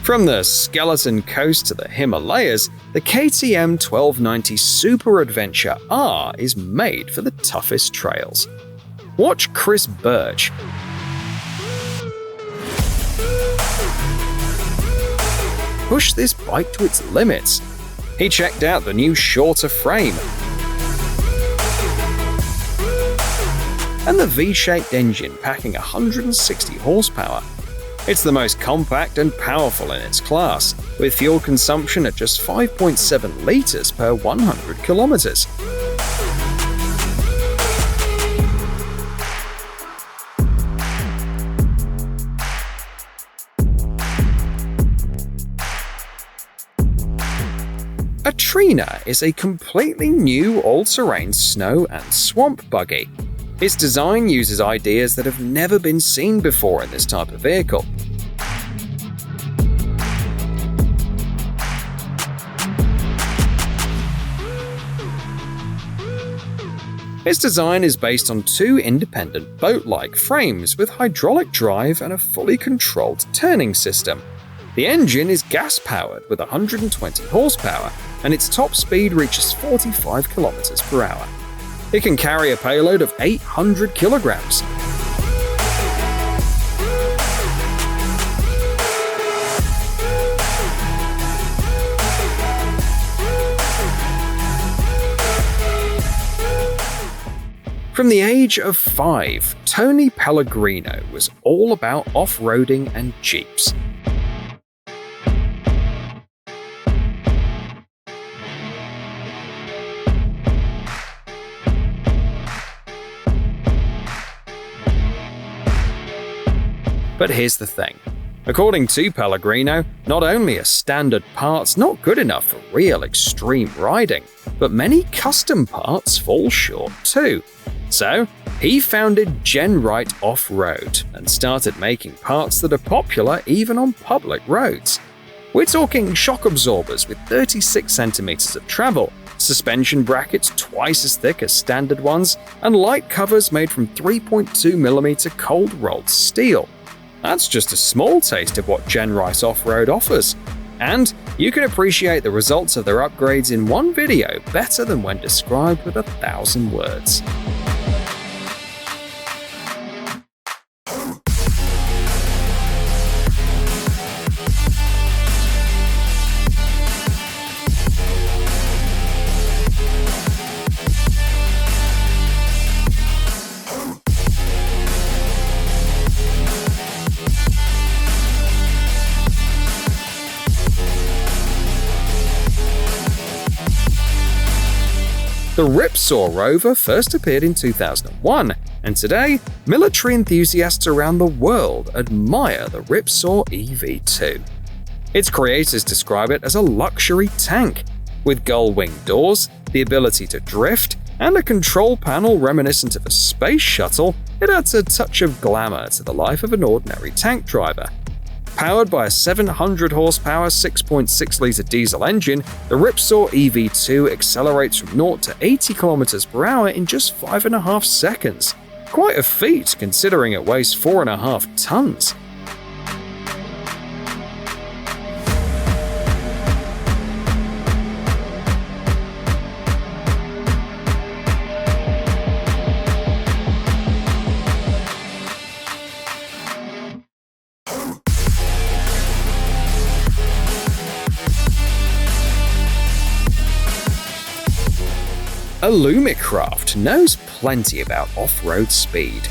From the Skeleton Coast to the Himalayas, the KTM 1290 Super Adventure R is made for the toughest trails. Watch Chris Birch push this bike to its limits. He checked out the new shorter frame and the V-shaped engine packing 160 horsepower. It's the most compact and powerful in its class, with fuel consumption at just 5.7 liters per 100 kilometers. Atrina is a completely new all-terrain snow and swamp buggy. Its design uses ideas that have never been seen before in this type of vehicle. Its design is based on two independent boat-like frames with hydraulic drive and a fully controlled turning system. The engine is gas-powered with 120 horsepower, and its top speed reaches 45 kilometers per hour. It can carry a payload of 800 kilograms. From the age of 5, Tony Pellegrino was all about off-roading and Jeeps. But here's the thing. According to Pellegrino, not only are standard parts not good enough for real extreme riding, but many custom parts fall short too. So, he founded GenR OffRoad and started making parts that are popular even on public roads. We're talking shock absorbers with 36 centimeters of travel, suspension brackets twice as thick as standard ones, and light covers made from 3.2mm cold-rolled steel. That's just a small taste of what GenR OffRoad offers. And you can appreciate the results of their upgrades in one video better than when described with 1,000 words. The Ripsaw rover first appeared in 2001, and today, military enthusiasts around the world admire the Ripsaw EV2. Its creators describe it as a luxury tank, with gull-wing doors, the ability to drift, and a control panel reminiscent of a space shuttle. It adds a touch of glamour to the life of an ordinary tank driver. Powered by a 700 horsepower 6.6-liter diesel engine, the Ripsaw EV2 accelerates from 0 to 80 km per hour in just 5.5 seconds. Quite a feat considering it weighs 4.5 tons. Alucraft knows plenty about off-road speed.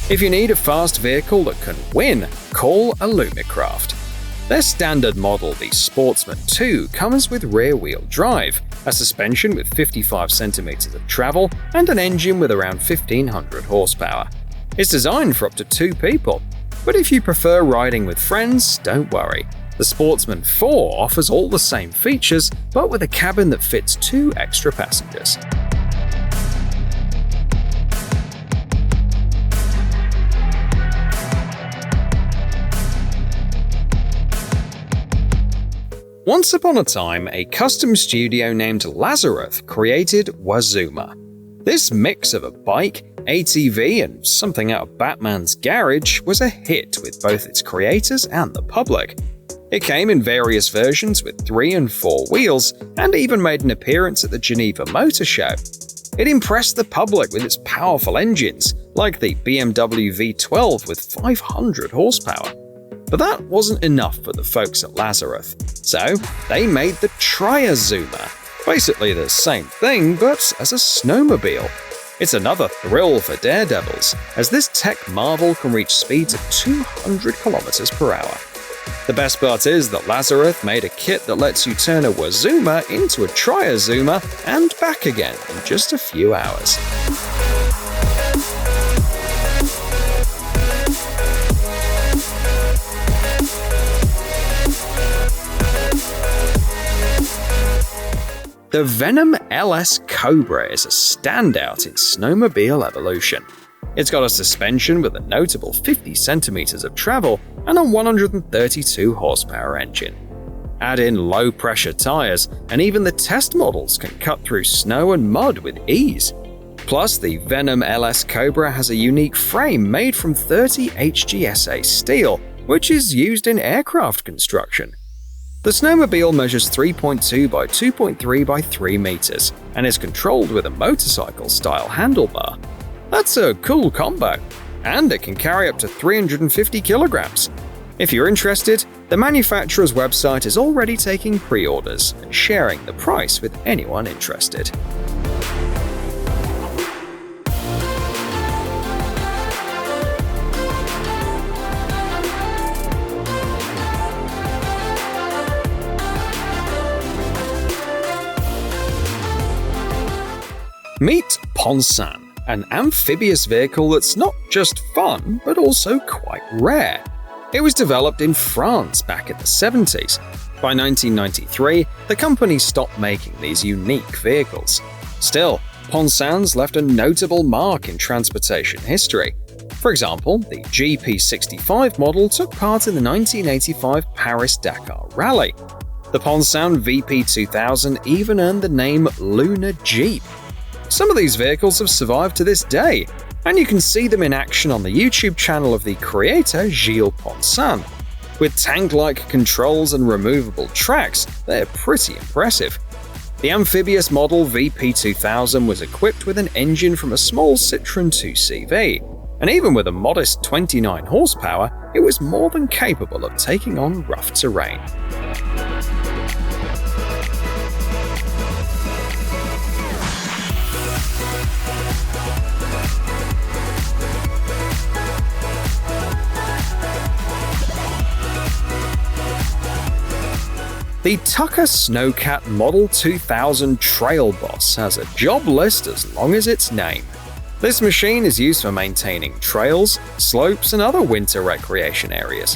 If you need a fast vehicle that can win, call Alucraft. Their standard model, the Sportsman 2, comes with rear-wheel drive, a suspension with 55 centimeters of travel, and an engine with around 1,500 horsepower. It's designed for up to 2 people. But if you prefer riding with friends, don't worry. The Sportsman 4 offers all the same features, but with a cabin that fits 2 extra passengers. Once upon a time, a custom studio named Lazarus created TriZuma. This mix of a bike, ATV, and something out of Batman's garage was a hit with both its creators and the public. It came in various versions with 3 and 4 wheels, and even made an appearance at the Geneva Motor Show. It impressed the public with its powerful engines, like the BMW V12 with 500 horsepower. But that wasn't enough for the folks at Lazarus, so they made the TriZuma, basically the same thing but as a snowmobile. It's another thrill for daredevils, as this tech marvel can reach speeds of 200 km per hour. The best part is that Lazarus made a kit that lets you turn a Wazuma into a TriZuma and back again in just a few hours. The Venom LS Cobra is a standout in snowmobile evolution. It's got a suspension with a notable 50 centimeters of travel and a 132 horsepower engine. Add in low-pressure tires, and even the test models can cut through snow and mud with ease. Plus, the Venom LS Cobra has a unique frame made from 30 HGSA steel, which is used in aircraft construction. The snowmobile measures 3.2 by 2.3 by 3 meters and is controlled with a motorcycle-style handlebar. That's a cool combo, and it can carry up to 350 kilograms. If you're interested, the manufacturer's website is already taking pre-orders and sharing the price with anyone interested. Meet Ponson, an amphibious vehicle that's not just fun, but also quite rare. It was developed in France back in the 70s. By 1993, the company stopped making these unique vehicles. Still, Ponson's left a notable mark in transportation history. For example, the GP65 model took part in the 1985 Paris-Dakar Rally. The Ponson VP2000 even earned the name Lunar Jeep. Some of these vehicles have survived to this day, and you can see them in action on the YouTube channel of the creator Gilles Ponson. With tank-like controls and removable tracks, they're pretty impressive. The amphibious model VP2000 was equipped with an engine from a small Citroën 2CV, and even with a modest 29 horsepower, it was more than capable of taking on rough terrain. The Tucker Snowcat Model 2000 Trail Boss has a job list as long as its name. This machine is used for maintaining trails, slopes, and other winter recreation areas.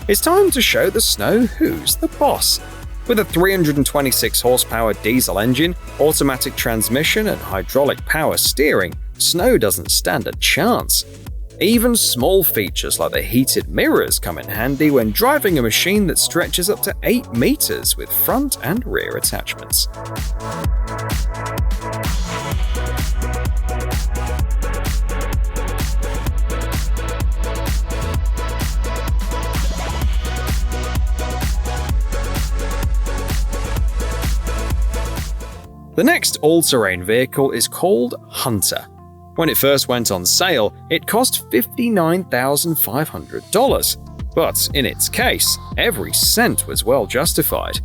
It's time to show the snow who's the boss. With a 326 horsepower diesel engine, automatic transmission, and hydraulic power steering, Snow doesn't stand a chance. Even small features like the heated mirrors come in handy when driving a machine that stretches up to 8 meters with front and rear attachments. The next all-terrain vehicle is called Hunter. When it first went on sale, it cost $59,500. But in its case, every cent was well justified.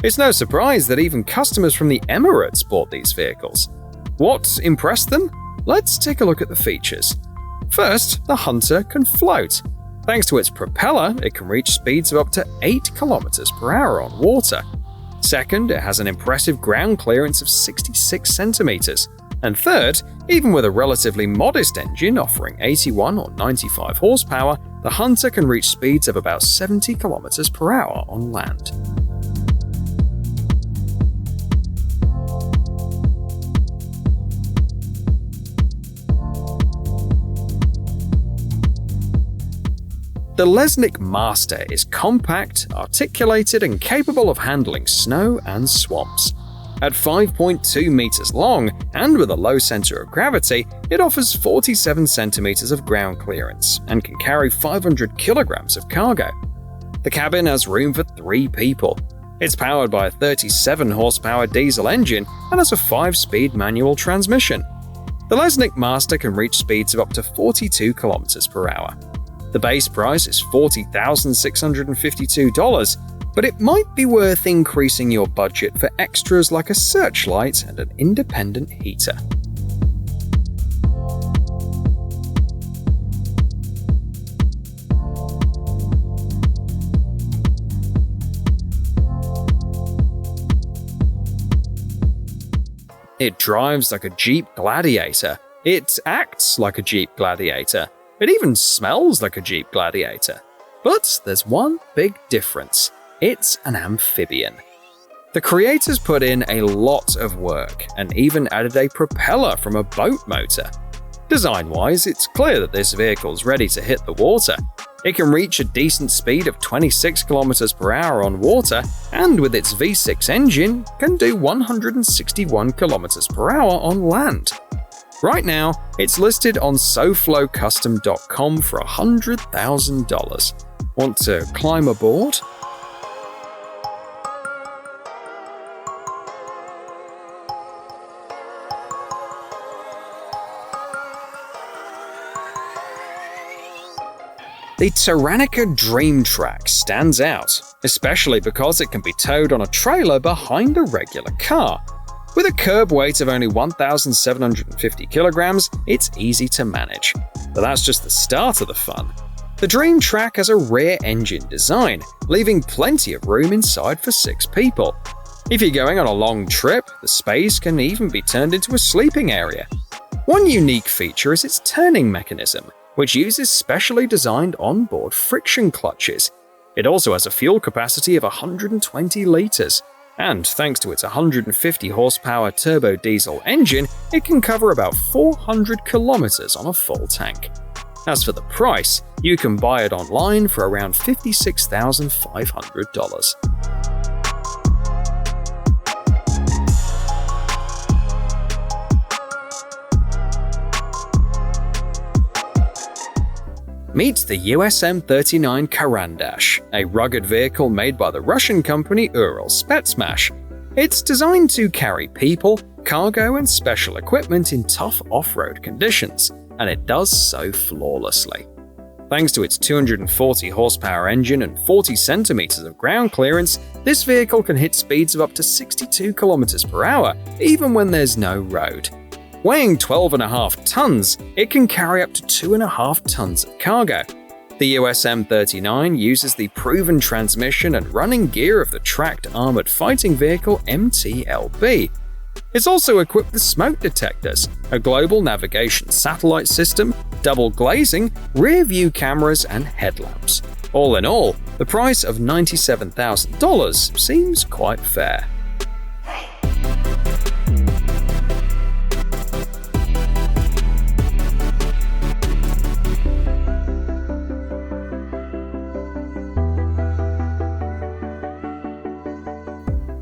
It's no surprise that even customers from the Emirates bought these vehicles. What impressed them? Let's take a look at the features. First, the Hunter can float. Thanks to its propeller, it can reach speeds of up to 8 km per hour on water. Second, it has an impressive ground clearance of 66 centimeters. And third, even with a relatively modest engine offering 81 or 95 horsepower, the Hunter can reach speeds of about 70 km per hour on land. The Lesnik Master is compact, articulated, and capable of handling snow and swamps. At 5.2 meters long and with a low center of gravity, it offers 47 centimeters of ground clearance and can carry 500 kilograms of cargo. The cabin has room for 3 people. It's powered by a 37 horsepower diesel engine and has a 5-speed manual transmission. The Lesnik Master can reach speeds of up to 42 kilometers per hour. The base price is $40,652, but it might be worth increasing your budget for extras like a searchlight and an independent heater. It drives like a Jeep Gladiator. It acts like a Jeep Gladiator. It even smells like a Jeep Gladiator. But there's one big difference. It's an amphibian. The creators put in a lot of work and even added a propeller from a boat motor. Design-wise, it's clear that this vehicle's ready to hit the water. It can reach a decent speed of 26 km per hour on water, and with its V6 engine, can do 161 km per hour on land. Right now, it's listed on SoFlowCustom.com for $100,000. Want to climb aboard? The Tyrann Dreamtrack stands out, especially because it can be towed on a trailer behind a regular car. With a curb weight of only 1,750 kilograms, it's easy to manage. But that's just the start of the fun. The Dreamtrack has a rear engine design, leaving plenty of room inside for 6 people. If you're going on a long trip, the space can even be turned into a sleeping area. One unique feature is its turning mechanism, which uses specially designed onboard friction clutches. It also has a fuel capacity of 120 liters, and thanks to its 150 horsepower turbo diesel engine, it can cover about 400 kilometers on a full tank. As for the price, you can buy it online for around $56,500. Meet the USM-39 Karandash, a rugged vehicle made by the Russian company Ural Spetsmash. It's designed to carry people, cargo, and special equipment in tough off-road conditions, and it does so flawlessly. Thanks to its 240 horsepower engine and 40 centimeters of ground clearance, this vehicle can hit speeds of up to 62 kilometers per hour, even when there's no road. Weighing 12.5 tons, it can carry up to 2.5 tons of cargo. The USM-39 uses the proven transmission and running gear of the tracked armored fighting vehicle MTLB. It's also equipped with smoke detectors, a global navigation satellite system, double glazing, rear view cameras, and headlamps. All in all, the price of $97,000 seems quite fair.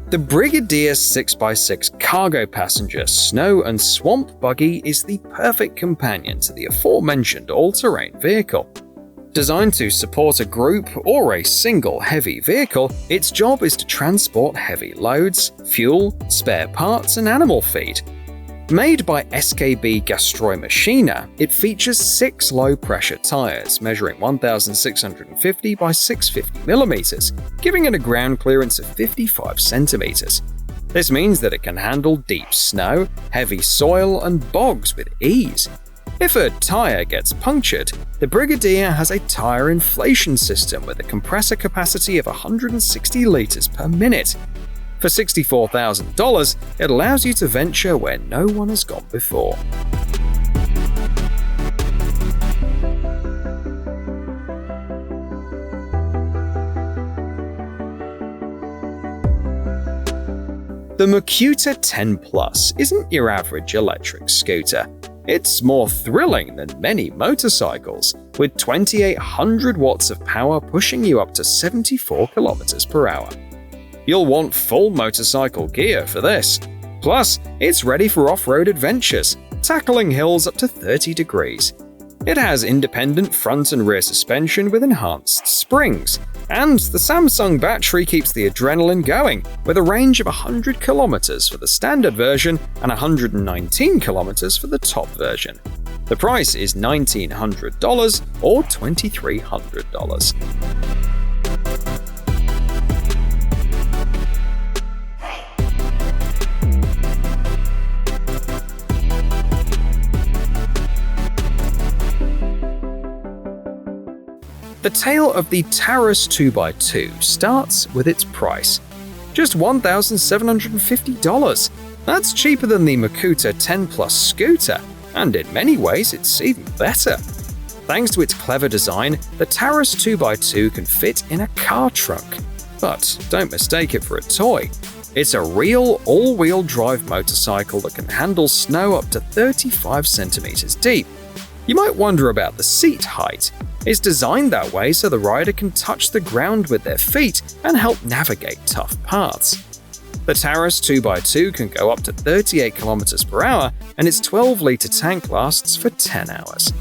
The Brigadier 6x6 cargo passenger snow and swamp buggy is the perfect companion to the aforementioned all-terrain vehicle. Designed to support a group or a single heavy vehicle, its job is to transport heavy loads, fuel, spare parts, and animal feed. Made by SKB Gastroy Machina, it features 6 low-pressure tires measuring 1,650 by 650 millimeters, giving it a ground clearance of 55 centimeters. This means that it can handle deep snow, heavy soil, and bogs with ease. If a tire gets punctured, the Brigadier has a tire inflation system with a compressor capacity of 160 liters per minute. For $64,000, it allows you to venture where no one has gone before. The Macuta 10 Plus isn't your average electric scooter. It's more thrilling than many motorcycles, with 2,800 watts of power pushing you up to 74 kilometers per hour. You'll want full motorcycle gear for this. Plus, it's ready for off-road adventures, tackling hills up to 30 degrees. It has independent front and rear suspension with enhanced springs, and the Samsung battery keeps the adrenaline going with a range of 100 kilometers for the standard version and 119 kilometers for the top version. The price is $1,900 or $2,300. The tale of the Taurus 2x2 starts with its price. Just $1,750. That's cheaper than the Makuta 10 Plus scooter, and in many ways it's even better. Thanks to its clever design, the Taurus 2x2 can fit in a car trunk. But don't mistake it for a toy. It's a real all-wheel drive motorcycle that can handle snow up to 35 centimeters deep. You might wonder about the seat height. It's designed that way so the rider can touch the ground with their feet and help navigate tough paths. The Taurus 2x2 can go up to 38 km per hour, and its 12-litre tank lasts for 10 hours.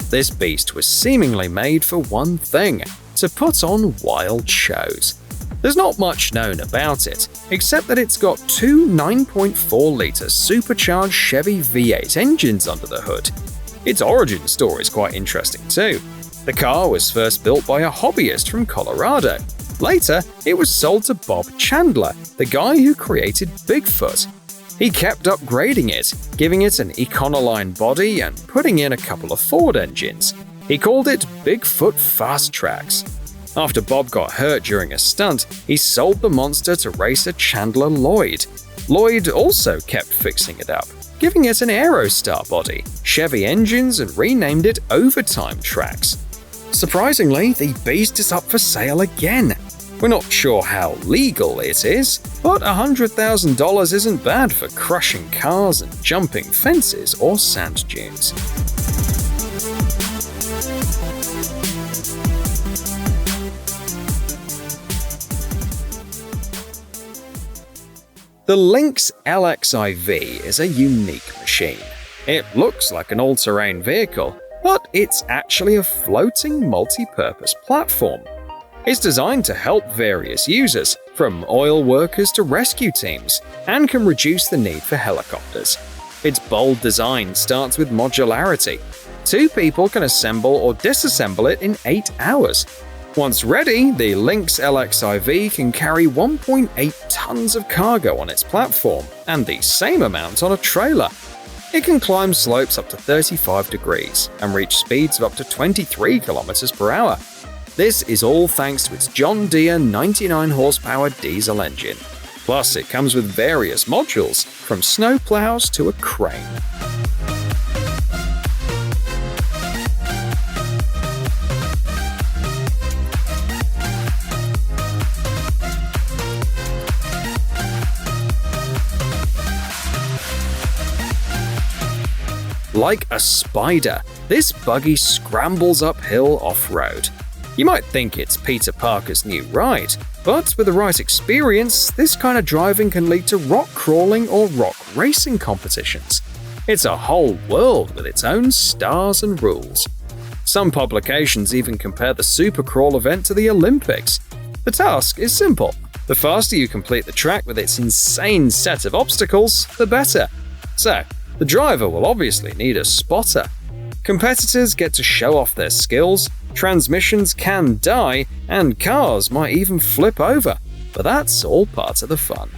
This beast was seemingly made for one thing: to put on wild shows. There's not much known about it, except that it's got two 9.4-litre supercharged Chevy V8 engines under the hood. Its origin story is quite interesting too. The car was first built by a hobbyist from Colorado. Later, it was sold to Bob Chandler, the guy who created Bigfoot. He kept upgrading it, giving it an Econoline body and putting in a couple of Ford engines. He called it Bigfoot Fast Tracks. After Bob got hurt during a stunt, he sold the monster to racer Chandler Lloyd. Lloyd also kept fixing it up, giving it an Aerostar body, Chevy engines, and renamed it Overtime Tracks. Surprisingly, the beast is up for sale again. We're not sure how legal it is, but $100,000 isn't bad for crushing cars and jumping fences or sand dunes. The Lynx LXIV is a unique machine. It looks like an all-terrain vehicle, but it's actually a floating multi-purpose platform. It's designed to help various users, from oil workers to rescue teams, and can reduce the need for helicopters. Its bold design starts with modularity. 2 people can assemble or disassemble it in 8 hours. Once ready, the Lynx LXIV can carry 1.8 tons of cargo on its platform, and the same amount on a trailer. It can climb slopes up to 35 degrees and reach speeds of up to 23 km per hour. This is all thanks to its John Deere 99 horsepower diesel engine. Plus, it comes with various modules, from snowplows to a crane. Like a spider, this buggy scrambles uphill off-road. You might think it's Peter Parker's new ride, but with the right experience, this kind of driving can lead to rock crawling or rock racing competitions. It's a whole world with its own stars and rules. Some publications even compare the Supercrawl event to the Olympics. The task is simple. The faster you complete the track with its insane set of obstacles, the better. So, the driver will obviously need a spotter. Competitors get to show off their skills, transmissions can die, and cars might even flip over, but that's all part of the fun.